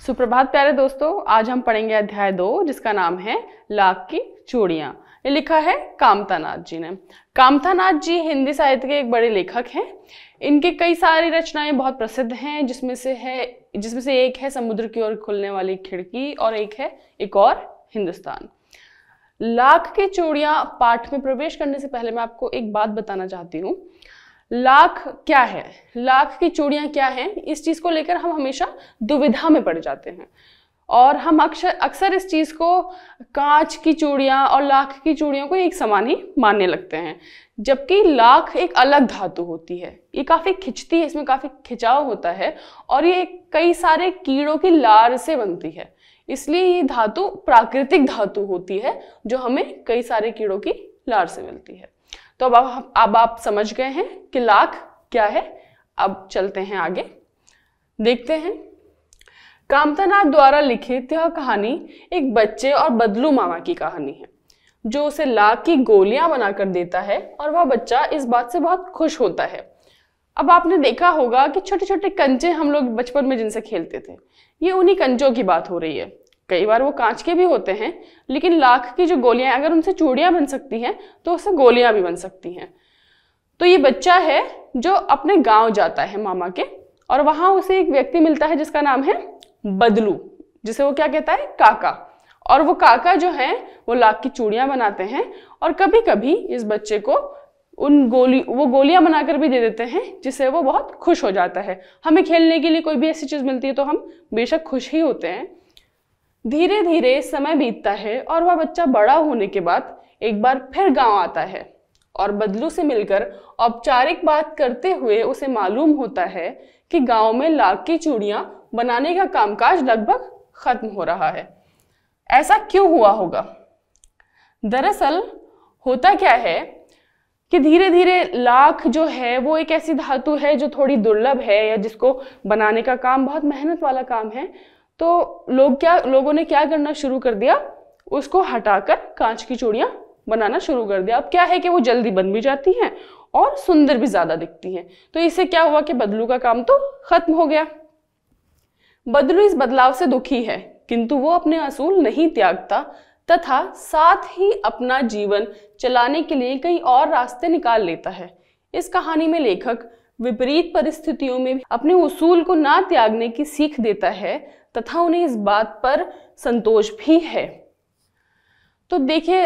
सुप्रभात प्यारे दोस्तों, आज हम पढ़ेंगे अध्याय 2 जिसका नाम है लाख की चूड़ियां। ये लिखा है कामता नाथ जी ने। कामता नाथ जी हिंदी साहित्य के एक बड़े लेखक हैं। इनके कई सारी रचनाएं बहुत प्रसिद्ध हैं, जिसमें से एक है समुद्र की ओर खुलने वाली खिड़की और एक और हिंदुस्तान। लाख की चूड़ियां पाठ में प्रवेश करने से पहले मैं आपको एक बात बताना चाहती हूँ। लाख क्या है, लाख की चूड़ियां क्या हैं, इस चीज को लेकर हम हमेशा दुविधा में पड़ जाते हैं और हम अक्सर इस चीज को कांच की चूड़ियां और लाख की चूड़ियों को एक समान ही मानने लगते हैं, जबकि लाख एक अलग धातु होती है। ये काफी खिंचती है, इसमें काफी खिंचाव होता है और ये कई सारे कीड़ों की लार से बनती है, इसलिए ये धातु प्राकृतिक धातु होती है जो हमें कई सारे कीड़ों की लार से मिलती है। तो अब आप समझ गए हैं कि लाख क्या है। अब चलते हैं आगे, देखते हैं। कामता नाथ द्वारा लिखित यह कहानी एक बच्चे और बदलू मामा की कहानी है, जो उसे लाख की गोलियां बनाकर देता है और वह बच्चा इस बात से बहुत खुश होता है। अब आपने देखा होगा कि छोटे छोटे कंचे हम लोग बचपन में जिनसे खेलते थे, ये उन्हीं कंचों की बात हो रही है। कई बार वो कांच के भी होते हैं, लेकिन लाख की जो गोलियां, अगर उनसे चूड़ियां बन सकती हैं तो उससे गोलियां भी बन सकती हैं। तो ये बच्चा है जो अपने गांव जाता है मामा के, और वहां उसे एक व्यक्ति मिलता है जिसका नाम है बदलू, जिसे वो क्या कहता है, काका। और वो काका जो है वो लाख की चूड़ियां बनाते हैं और कभी कभी इस बच्चे को वो गोलियां बनाकर भी दे देते हैं, जिससे वो बहुत खुश हो जाता है। हमें खेलने के लिए कोई भी ऐसी चीज मिलती है तो हम बेशक खुश ही होते हैं। धीरे धीरे समय बीतता है और वह बच्चा बड़ा होने के बाद एक बार फिर गांव आता है और बदलू से मिलकर औपचारिक बात करते हुए उसे मालूम होता है कि गांव में लाख की चूड़ियां बनाने का कामकाज लगभग खत्म हो रहा है। ऐसा क्यों हुआ होगा? दरअसल होता क्या है कि धीरे धीरे लाख जो है वो एक ऐसी धातु है जो थोड़ी दुर्लभ है, या जिसको बनाने का काम बहुत मेहनत वाला काम है। तो लोगों ने क्या करना शुरू कर दिया, उसको हटाकर कांच की चूड़ियां बनाना शुरू कर दिया। अब क्या है कि वो जल्दी बन भी जाती हैं और सुंदर भी ज्यादा दिखती हैं। तो इससे क्या हुआ कि बदलू का काम तो खत्म हो गया। बदलू इस बदलाव से दुखी है, किंतु वो अपने असूल नहीं त्यागता तथा साथ ही अपना जीवन चलाने के लिए कई और रास्ते निकाल लेता है। इस कहानी में लेखक विपरीत परिस्थितियों में अपने उसूल को ना त्यागने की सीख देता है तथा उन्हें इस बात पर संतोष भी है। तो देखिए,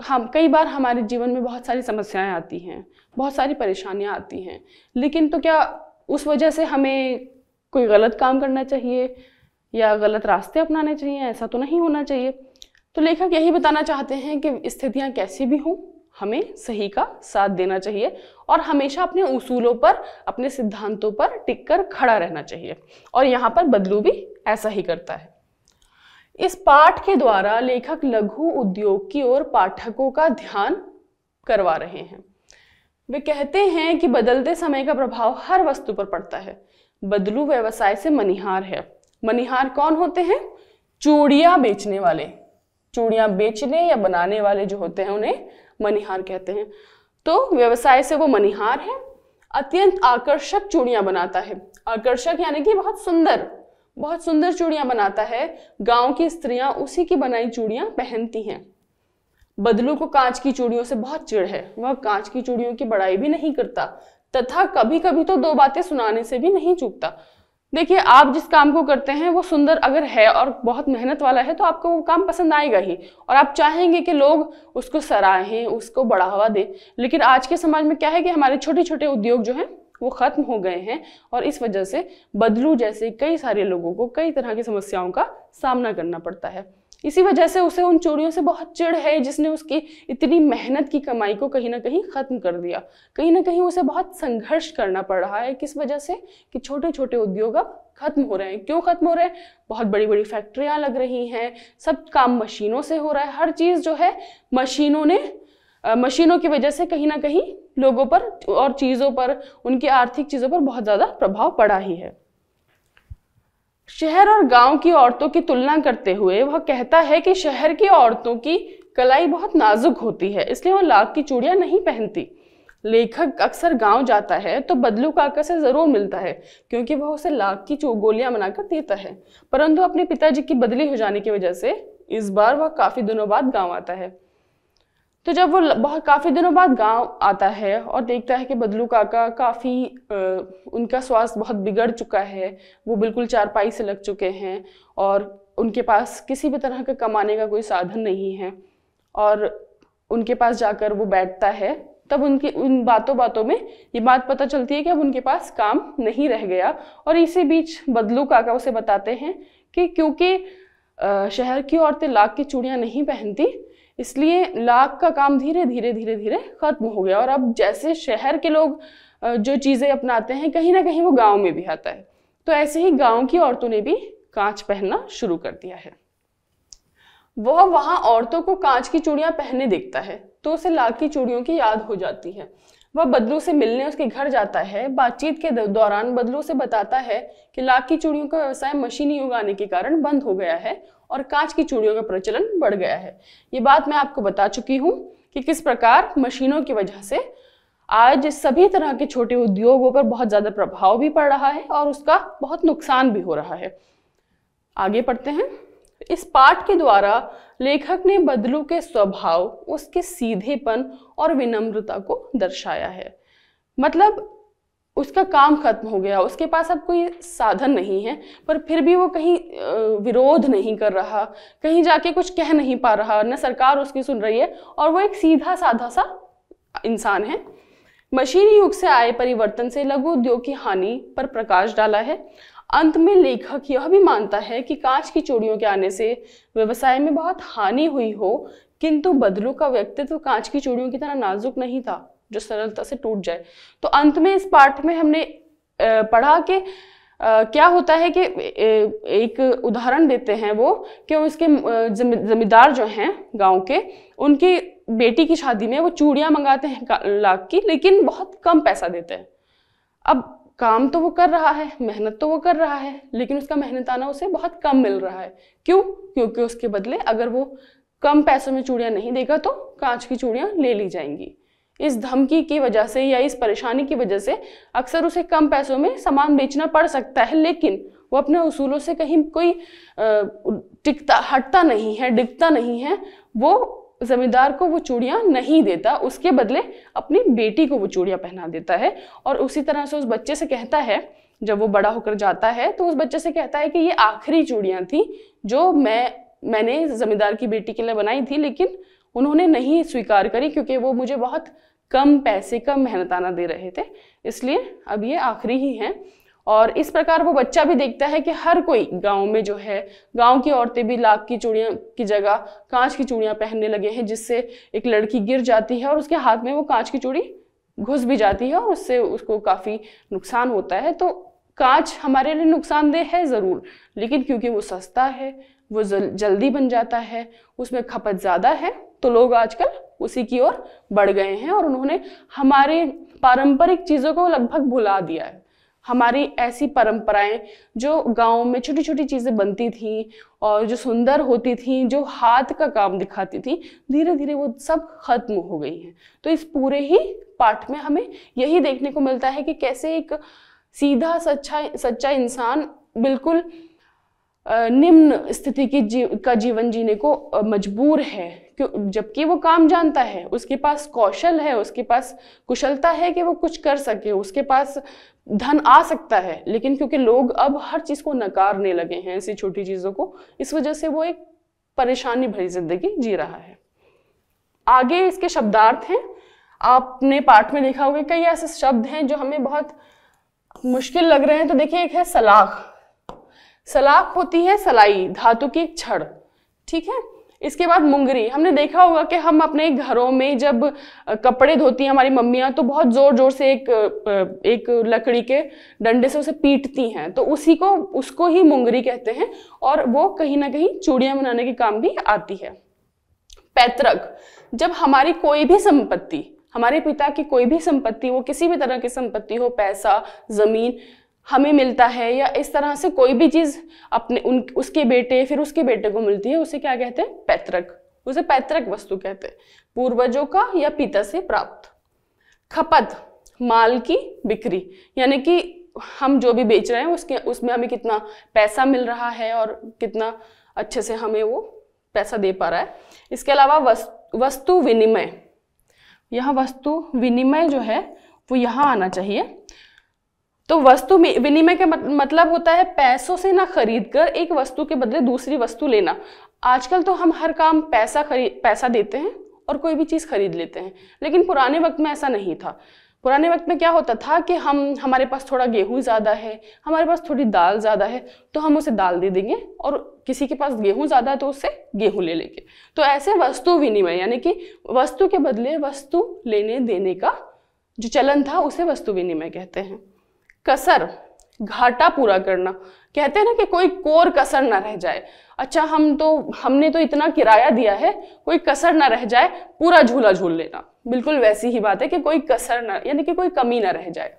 हम कई बार हमारे जीवन में बहुत सारी समस्याएं आती हैं, बहुत सारी परेशानियां आती हैं, लेकिन तो क्या उस वजह से हमें कोई गलत काम करना चाहिए या गलत रास्ते अपनाने चाहिए? ऐसा तो नहीं होना चाहिए। तो लेखक यही बताना चाहते हैं कि स्थितियां कैसी भी हों, हमें सही का साथ देना चाहिए और हमेशा अपने उसूलों पर, अपने सिद्धांतों पर टिककर खड़ा रहना चाहिए। और यहाँ पर बदलू भी ऐसा ही करता है। इस पाठ के द्वारा लेखक लघु उद्योग की ओर पाठकों का ध्यान करवा रहे हैं। वे कहते हैं कि बदलते समय का प्रभाव हर वस्तु पर पड़ता है। बदलू व्यवसाय से मनिहार है। मनिहार कौन होते हैं? चूड़ियां बेचने वाले। चूड़ियां बेचने या बनाने वाले जो होते हैं उन्हें मनिहार कहते हैं। तो व्यवसाय से वो मनिहार है। अत्यंत आकर्षक चूड़ियां बनाता है। आकर्षक यानी कि बहुत सुंदर चूड़ियां बनाता है। गांव की स्त्रियां उसी की बनाई चूड़ियां पहनती हैं। बदलू को कांच की चूड़ियों से बहुत चिढ़ है। वह कांच की चूड़ियों की बड़ाई भी नहीं करता तथा कभी कभी तो दो बातें सुनाने से भी नहीं चूकता। देखिए, आप जिस काम को करते हैं वो सुंदर अगर है और बहुत मेहनत वाला है तो आपको वो काम पसंद आएगा ही और आप चाहेंगे कि लोग उसको सराहें, उसको बढ़ावा दें। लेकिन आज के समाज में क्या है कि हमारे छोटे छोटे उद्योग जो हैं वो खत्म हो गए हैं और इस वजह से बदलू जैसे कई सारे लोगों को कई तरह की समस्याओं का सामना करना पड़ता है। इसी वजह से उसे उन चूड़ियों से बहुत चिढ़ है जिसने उसकी इतनी मेहनत की कमाई को कहीं ना कहीं खत्म कर दिया। कहीं ना कहीं उसे बहुत संघर्ष करना पड़ रहा है। किस वजह से? कि छोटे छोटे उद्योग अब खत्म हो रहे हैं। क्यों खत्म हो रहे हैं? बहुत बड़ी बड़ी फैक्ट्रियां लग रही हैं, सब काम मशीनों से हो रहा है। हर चीज जो है मशीनों की वजह से कहीं ना कहीं लोगों पर और चीजों पर, उनकी आर्थिक चीजों पर बहुत ज्यादा प्रभाव पड़ा ही है। शहर और गांव की औरतों की तुलना करते हुए वह कहता है कि शहर की औरतों की कलाई बहुत नाजुक होती है, इसलिए वह लाख की चूड़ियां नहीं पहनती। लेखक अक्सर गांव जाता है तो बदलू काका से जरूर मिलता है, क्योंकि वह उसे लाख की गोलियां बनाकर देता है। परंतु अपने पिताजी की बदली हो जाने की वजह से इस बार वह काफी दिनों बाद गांव आता है। तो जब वो बहुत काफी दिनों बाद गांव आता है और देखता है कि बदलू काका काफी उनका स्वास्थ्य बहुत बिगड़ चुका है, वो बिल्कुल चारपाई से लग चुके हैं और उनके पास किसी भी तरह का कमाने का कोई साधन नहीं है, और उनके पास जाकर वो बैठता है, तब उनकी उन बातों बातों में ये बात पता चलती है कि अब उनके पास काम नहीं रह गया। और इसी बीच बदलू काका उसे बताते हैं कि क्योंकि शहर की औरतें लाख की चूड़ियां नहीं पहनती, इसलिए लाख का काम धीरे धीरे धीरे धीरे खत्म हो गया, और अब जैसे शहर के लोग जो चीजें अपनाते हैं कहीं ना कहीं वो गांव में भी आता है। तो ऐसे ही गांव की औरतों ने भी कांच पहनना शुरू कर दिया है। वह वहां औरतों को कांच की चूड़ियां पहनने देखता है तो उसे लाख की चूड़ियों की याद हो जाती है। वह बदलू से मिलने उसके घर जाता है। बातचीत के दौरान बदलू से बताता है कि लाख की चूड़ियों का व्यवसाय मशीनी युग आने के कारण बंद हो गया है और कांच की चूड़ियों का प्रचलन बढ़ गया है। ये बात मैं आपको बता चुकी हूँ कि किस प्रकार मशीनों की वजह से आज सभी तरह के छोटे उद्योगों पर बहुत ज्यादा प्रभाव भी पड़ रहा है और उसका बहुत नुकसान भी हो रहा है। आगे पढ़ते हैं। इस पाठ के द्वारा लेखक ने बदलू के स्वभाव, उसके सीधेपन और विनम्रता को दर्शाया है। मतलब उसका काम खत्म हो गया, उसके पास अब कोई साधन नहीं है, पर फिर भी वो कहीं विरोध नहीं कर रहा, कहीं जाके कुछ कह नहीं पा रहा, न सरकार उसकी सुन रही है, और वो एक सीधा साधा सा इंसान है। मशीनी युग से आए परिवर्तन से लघु उद्योग की हानि पर प्रकाश डाला है। अंत में लेखक यह भी मानता है कि कांच की चूड़ियों के आने से व्यवसाय में बहुत हानि हुई हो, किंतु बदलू का व्यक्तित्व कांच की चूड़ियों की तरह नाजुक नहीं था जो सरलता से टूट जाए। तो अंत में इस पाठ में हमने पढ़ा कि क्या होता है कि एक उदाहरण देते हैं वो कि उसके जमींदार जो हैं गांव के, उनकी बेटी की शादी में वो चूड़ियां मंगाते हैं लाख की, लेकिन बहुत कम पैसा देते हैं। अब काम तो वो कर रहा है, मेहनत तो वो कर रहा है, लेकिन उसका मेहनताना उसे बहुत कम मिल रहा है। क्यों? क्योंकि उसके बदले अगर वो कम पैसों में चूड़ियां नहीं देगा तो कांच की चूड़ियां ले ली जाएंगी। इस धमकी की वजह से या इस परेशानी की वजह से अक्सर उसे कम पैसों में सामान बेचना पड़ सकता है, लेकिन वो अपने उसूलों से कहीं कोई हटता नहीं है, डिगता नहीं है। वो जमींदार को वो चूड़ियां नहीं देता, उसके बदले अपनी बेटी को वो चूड़ियां पहना देता है। और उसी तरह से उस बच्चे से कहता है, जब वो बड़ा होकर जाता है तो उस बच्चे से कहता है कि ये आखिरी चूड़ियां थी जो मैंने जमींदार की बेटी के लिए बनाई थी, लेकिन उन्होंने नहीं स्वीकार करी क्योंकि वो मुझे बहुत कम पैसे का मेहनताना दे रहे थे, इसलिए अब ये आखिरी ही हैं। और इस प्रकार वो बच्चा भी देखता है कि हर कोई गांव में जो है, गांव की औरतें भी लाख की चूड़ियां की जगह कांच की चूड़ियां पहनने लगे हैं, जिससे एक लड़की गिर जाती है और उसके हाथ में वो कांच की चूड़ी घुस भी जाती है और उससे उसको काफी नुकसान होता है। तो कांच हमारे लिए नुकसानदेह है जरूर, लेकिन क्योंकि वो सस्ता है, वो जल्दी बन जाता है, उसमें खपत ज्यादा है, तो लोग आजकल उसी की ओर बढ़ गए हैं और उन्होंने हमारे पारंपरिक चीजों को लगभग भुला दिया है। हमारी ऐसी परंपराएं जो गांव में छोटी छोटी चीजें बनती थी और जो सुंदर होती थी, जो हाथ का काम दिखाती थी, धीरे धीरे वो सब खत्म हो गई हैं। तो इस पूरे ही पाठ में हमें यही देखने को मिलता है कि कैसे एक सीधा सच्चा इंसान बिल्कुल निम्न स्थिति का जीवन जीने को मजबूर है, जबकि वो काम जानता है, उसके पास कौशल है, उसके पास कुशलता है कि वो कुछ कर सके, उसके पास धन आ सकता है, लेकिन क्योंकि लोग अब हर चीज को नकारने लगे हैं, ऐसी छोटी चीजों को, इस वजह से वो एक परेशानी भरी जिंदगी जी रहा है। आगे इसके शब्दार्थ हैं। आपने पाठ में देखा होगा कई ऐसे शब्द हैं जो हमें बहुत मुश्किल लग रहे हैं। तो देखिए, एक है सलाख। सलाख होती है सलाई, धातु की एक छड़, ठीक है। इसके बाद मुंगरी। हमने देखा होगा कि हम अपने घरों में जब कपड़े धोती हैं हमारी मम्मियां, तो बहुत जोर जोर से एक लकड़ी के डंडे से उसे पीटती हैं, तो उसको ही मुंगरी कहते हैं, और वो कहीं ना कहीं चूड़ियां बनाने के काम भी आती है। पैतृक, जब हमारी कोई भी संपत्ति, हमारे पिता की कोई भी संपत्ति, वो किसी भी तरह की संपत्ति हो, पैसा, जमीन हमें मिलता है, या इस तरह से कोई भी चीज उसके बेटे फिर उसके बेटे को मिलती है, उसे क्या कहते हैं? पैतृक। उसे पैतृक वस्तु कहते हैं, पूर्वजों का या पिता से प्राप्त। खपत, माल की बिक्री, यानी कि हम जो भी बेच रहे हैं उसमें हमें कितना पैसा मिल रहा है और कितना अच्छे से हमें वो पैसा दे पा रहा है। इसके अलावा वस्तु विनिमय, यहाँ वस्तु विनिमय जो है वो यहाँ आना चाहिए। तो वस्तु विनिमय का मतलब होता है पैसों से ना खरीद कर एक वस्तु के बदले दूसरी वस्तु लेना। आजकल तो हम हर काम पैसा देते हैं और कोई भी चीज़ खरीद लेते हैं, लेकिन पुराने वक्त में ऐसा नहीं था। पुराने वक्त में क्या होता था कि हमारे पास थोड़ा गेहूं ज़्यादा है, हमारे पास थोड़ी दाल ज़्यादा है, तो हम उसे दाल दे देंगे, और किसी के पास गेहूं ज़्यादा है तो उससे गेहूं ले लेंगे। तो ऐसे वस्तु विनिमय, यानी कि वस्तु के बदले वस्तु लेने देने का जो चलन था उसे वस्तु विनिमय कहते हैं। कसर, घाटा पूरा करना, कहते हैं ना कि कोई कोर कसर ना रह जाए। अच्छा, हमने तो इतना किराया दिया है, कोई कसर ना रह जाए, पूरा झूला झूल लेना। बिल्कुल वैसी ही बात है कि कोई कसर ना, यानी कि कोई कमी ना रह जाए।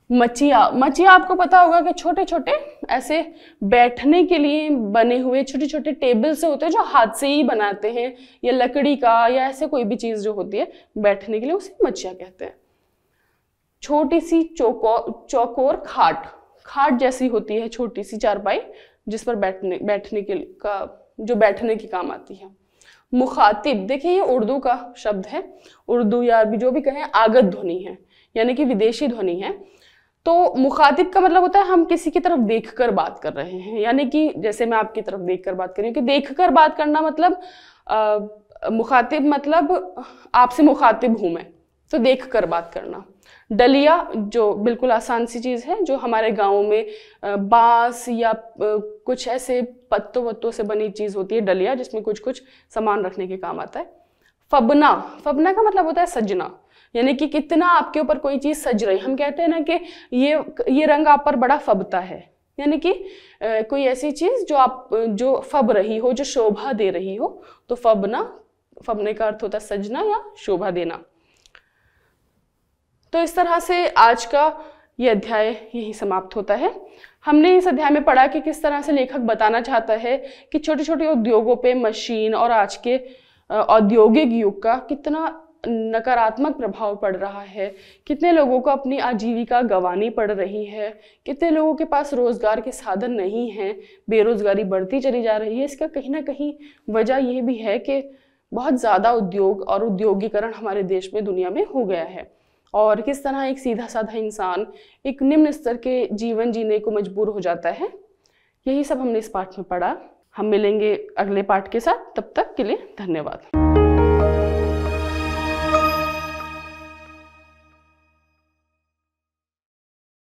मचिया, मचिया आपको पता होगा कि छोटे छोटे ऐसे बैठने के लिए बने हुए छोटे छोटे टेबल से होते हैं जो हाथ से ही बनाते हैं, या लकड़ी का, या ऐसे कोई भी चीज जो होती है बैठने के लिए, उसे मचिया कहते हैं। छोटी सी चौकोर खाट, खाट जैसी होती है छोटी सी चारपाई जिस पर बैठने के काम आती है। मुखातिब, देखिए ये उर्दू का शब्द है, उर्दू या अरबी जो भी कहें आगत ध्वनि है, यानी कि विदेशी ध्वनि है। तो मुखातिब का मतलब होता है हम किसी की तरफ देखकर बात कर रहे हैं, यानी कि जैसे मैं आपकी तरफ देखकर बात कर रही हूँ, कि देखकर बात करना मतलब मुखातिब मतलब आपसे मुखातिब हूं मैं, तो देखकर बात करना। डलिया, जो बिल्कुल आसान सी चीज है, जो हमारे गाँव में बांस या कुछ ऐसे पत्तों वत्तों से बनी चीज होती है डलिया, जिसमें कुछ कुछ सामान रखने के काम आता है। फबना, फबना का मतलब होता है सजना, यानी कि कितना आपके ऊपर कोई चीज सज रही। हम कहते हैं ना कि ये रंग आप पर बड़ा फबता है, यानी कि कोई ऐसी चीज जो फब रही हो, जो शोभा दे रही हो, तो फबना, फबने का अर्थ होता है सजना या शोभा देना। तो इस तरह से आज का ये अध्याय यही समाप्त होता है। हमने इस अध्याय में पढ़ा कि किस तरह से लेखक बताना चाहता है कि छोटे छोटे उद्योगों पे मशीन और आज के औद्योगिक युग का कितना नकारात्मक प्रभाव पड़ रहा है, कितने लोगों को अपनी आजीविका गंवानी पड़ रही है, कितने लोगों के पास रोजगार के साधन नहीं हैं, बेरोजगारी बढ़ती चली जा रही है। इसका कहीं ना कहीं वजह यह भी है कि बहुत ज़्यादा उद्योग और उद्योगीकरण हमारे देश में, दुनिया में हो गया है, और किस तरह एक सीधा साधा इंसान एक निम्न स्तर के जीवन जीने को मजबूर हो जाता है। यही सब हमने इस पाठ में पढ़ा। हम मिलेंगे अगले पाठ के साथ, तब तक के लिए धन्यवाद।